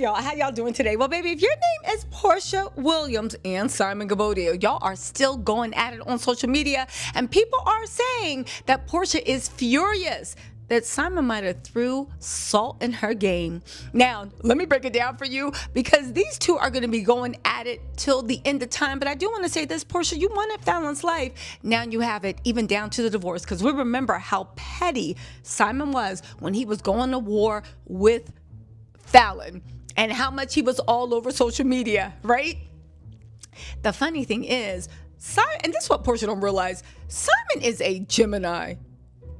y'all? How y'all doing today? Well, baby, if your name is Porsha Williams and Simon Gabodio, y'all are still going at it on social media, and people are saying that Porsha is furious that Simon might have threw salt in her game. Now, let me break it down for you, because these two are going to be going at it till the end of time. But I do want to say this, Porsha, you wanted Fallon's life. Now you have it, even down to the divorce, because we remember how petty Simon was when he was going to war with Fallon and how much he was all over social media, right? The funny thing is, Simon, and this is what Porsha don't realize, Simon is a Gemini.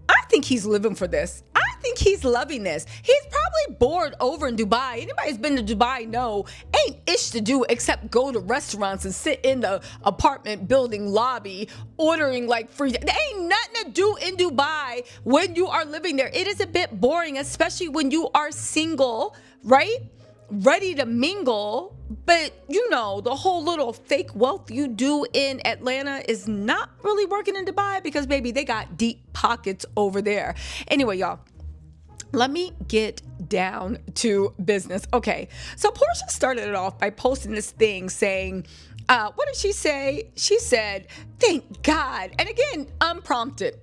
I think he's living for this. I think he's loving this. He's probably bored over in Dubai. Anybody who's been to Dubai know ain't ish to do except go to restaurants and sit in the apartment building lobby ordering like free. There ain't nothing to do in Dubai when you are living there. It is a bit boring, especially when you are single, right? Ready to mingle, but you know, the whole little fake wealth you do in Atlanta is not really working in Dubai, because baby, they got deep pockets over there. Anyway, y'all, let me get down to business. Okay, so Porsha started it off by posting this thing saying, what did she say? She said, thank God. And again, unprompted.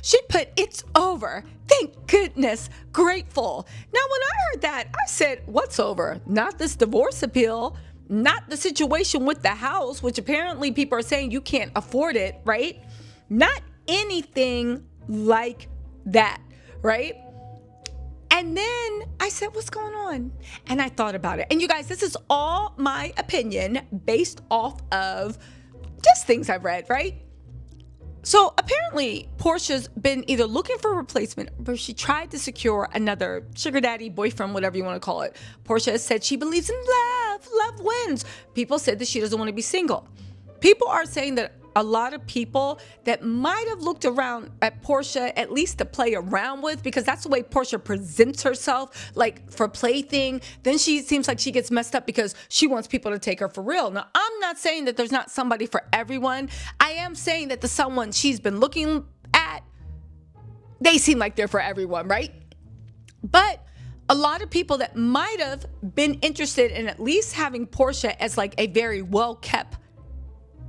She put, it's over. Thank goodness. Grateful. Now, when I heard that, I said, what's over? Not this divorce appeal, not the situation with the house, which apparently people are saying you can't afford it, right? Not anything like that, right? And then I said, what's going on? And I thought about it. And you guys, this is all my opinion based off of just things I've read, right? So apparently Porsha's been either looking for a replacement, or she tried to secure another sugar daddy, boyfriend, whatever you want to call it. Porsha has said she believes in love. Love wins. People said that she doesn't want to be single. People are saying that a lot of people that might have looked around at Porsha, at least to play around with, because that's the way Porsha presents herself, like for plaything. Then she seems like she gets messed up because she wants people to take her for real. Now, I'm not saying that there's not somebody for everyone. I am saying that the someone she's been looking at, they seem like they're for everyone, right? But a lot of people that might have been interested in at least having Porsha as like a very well-kept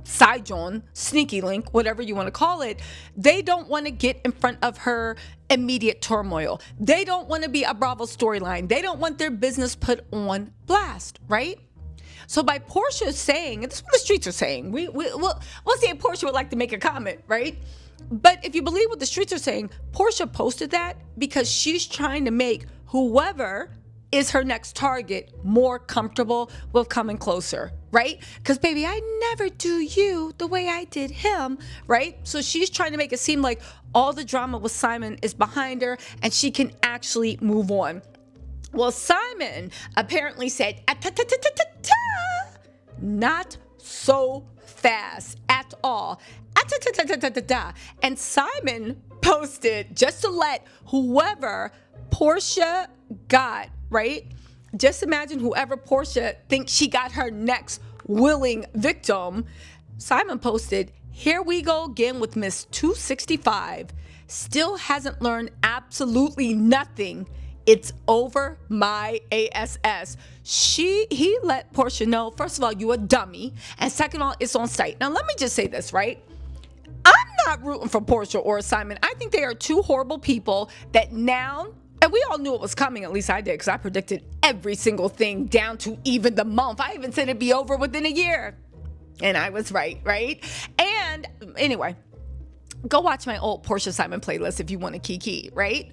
side John, sneaky link, whatever you want to call it, they don't want to get in front of her immediate turmoil. They don't want to be a Bravo storyline. They don't want their business put on blast, right? So by Porsha saying, and this is what the streets are saying, we'll see if Porsha would like to make a comment, right? But if you believe what the streets are saying, Porsha posted that because she's trying to make whoever is her next target more comfortable with coming closer, right? Because baby, I never do you the way I did him, right? So she's trying to make it seem like all the drama with Simon is behind her and she can actually move on. Well, Simon apparently said, not so fast at all. And Simon posted, just to let whoever Porsha got, right? Just imagine whoever Porsha thinks she got her next willing victim. Simon posted, here we go again with Miss 265. Still hasn't learned absolutely nothing. It's over my ass. He let Porsha know, first of all, you a dummy. And second of all, it's on site. Now, let me just say this, right? I'm not rooting for Porsha or Simon. I think they are two horrible people that now, and we all knew it was coming, at least I did, because I predicted every single thing down to even the month. I even said it'd be over within a year. And I was right? And anyway, go watch my old Porsha Simon playlist if you want to kiki, right?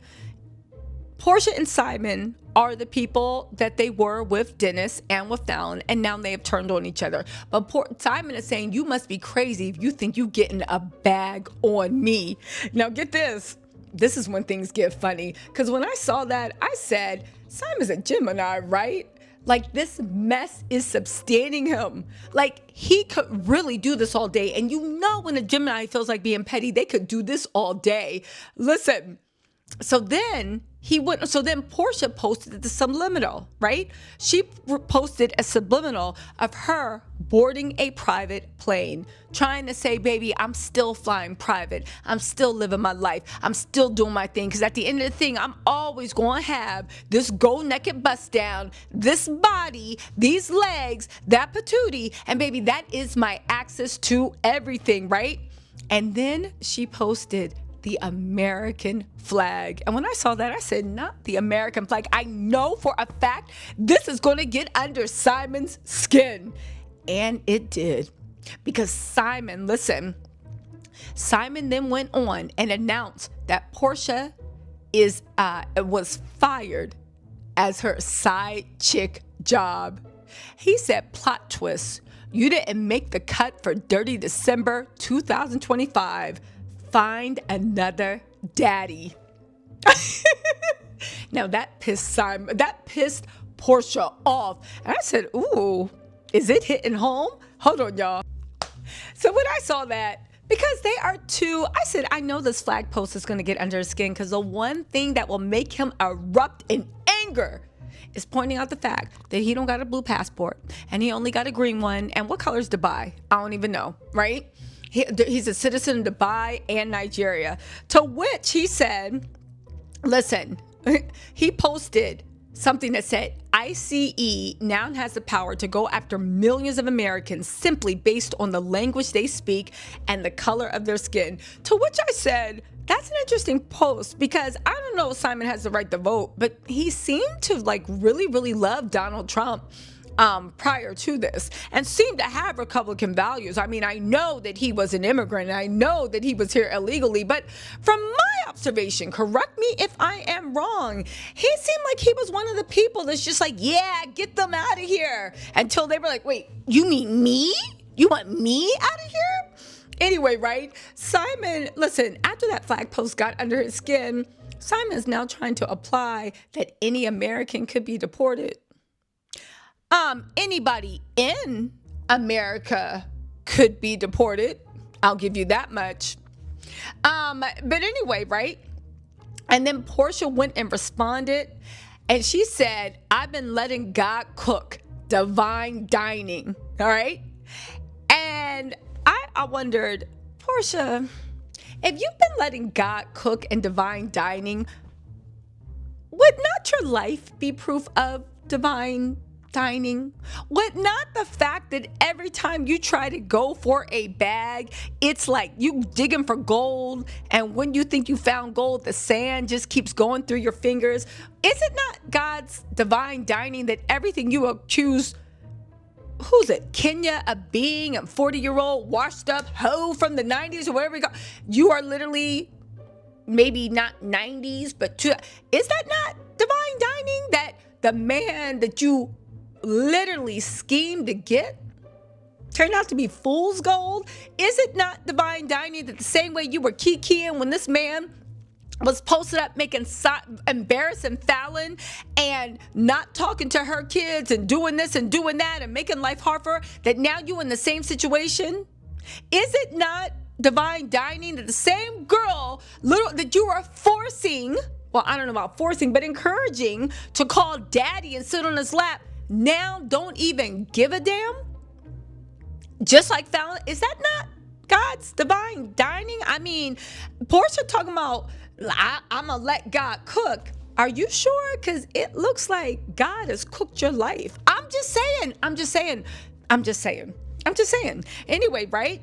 Porsha and Simon are the people that they were with Dennis and with Fallon, and now they have turned on each other. But Simon is saying, you must be crazy if you think you getting a bag on me. Now get this. This is when things get funny. Because when I saw that, I said, Simon's a Gemini, right? Like, this mess is sustaining him. Like, he could really do this all day. And you know when a Gemini feels like being petty, they could do this all day. Listen, so then he wouldn't. So then Porsha posted the subliminal, right? She posted a subliminal of her boarding a private plane, trying to say, baby, I'm still flying private. I'm still living my life. I'm still doing my thing. Because at the end of the thing, I'm always going to have this go naked bust down, this body, these legs, that patootie. And baby, that is my access to everything, right? And then she posted the American flag. And when I saw that, I said, not the American flag. I know for a fact this is going to get under Simon's skin. And it did. Because Simon then went on and announced that Porsha was fired as her side chick job. He said, plot twist, you didn't make the cut for Dirty December 2025. Find another daddy. Now that pissed Porsha off. And I said, ooh, is it hitting home? Hold on, y'all. So when I saw that, because they are two, I said, I know this flag post is going to get under his skin, because the one thing that will make him erupt in anger is pointing out the fact that he don't got a blue passport and he only got a green one. And what color is Dubai? I don't even know, right? He's a citizen of Dubai and Nigeria. To which he said, listen, he posted something that said, ICE now has the power to go after millions of Americans simply based on the language they speak and the color of their skin. To which I said, that's an interesting post, because I don't know if Simon has the right to vote, but he seemed to like really, really love Donald Trump prior to this, and seemed to have Republican values. I mean, I know that he was an immigrant, and I know that he was here illegally, but from my observation, correct me if I am wrong, he seemed like he was one of the people that's just like, yeah, get them out of here, until they were like, wait, you mean me? You want me out of here? Anyway, right? Simon, listen, after that flag post got under his skin, Simon is now trying to apply that any American could be deported. Anybody in America could be deported. I'll give you that much. But anyway, right? And then Porsha went and responded, and she said, I've been letting God cook, divine dining. All right. And I wondered, Porsha, if you've been letting God cook and divine dining, would not your life be proof of divine dining? Would not the fact that every time you try to go for a bag, it's like you digging for gold, and when you think you found gold, the sand just keeps going through your fingers? Is it not God's divine dining that everything you accuse, who's it, Kenya, a being, a 40-year-old washed up hoe from the 90s or whatever, you are literally maybe not 90s, but is that not divine dining, that the man that you literally schemed to get turned out to be fool's gold? Is it not divine dining that the same way you were kikiing when this man was posted up making embarrassing Fallon and not talking to her kids and doing this and doing that and making life hard for her, that now you in the same situation? Is it not divine dining that the same girl that you are forcing, well, I don't know about forcing, but encouraging to call daddy and sit on his lap, now don't even give a damn? Just like Fallon, is that not God's divine dining? I mean, Porsha talking about, I'm going to let God cook. Are you sure? Because it looks like God has cooked your life. I'm just saying. Anyway, right?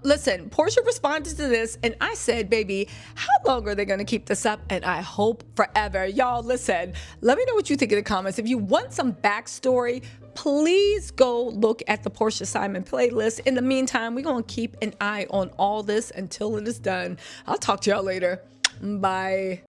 Listen, Porsha responded to this, and I said, baby, how long are they going to keep this up? And I hope forever. Y'all, listen, let me know what you think in the comments. If you want some backstory, please go look at the Porsha Simon playlist. In the meantime, we're going to keep an eye on all this until it is done. I'll talk to y'all later. Bye.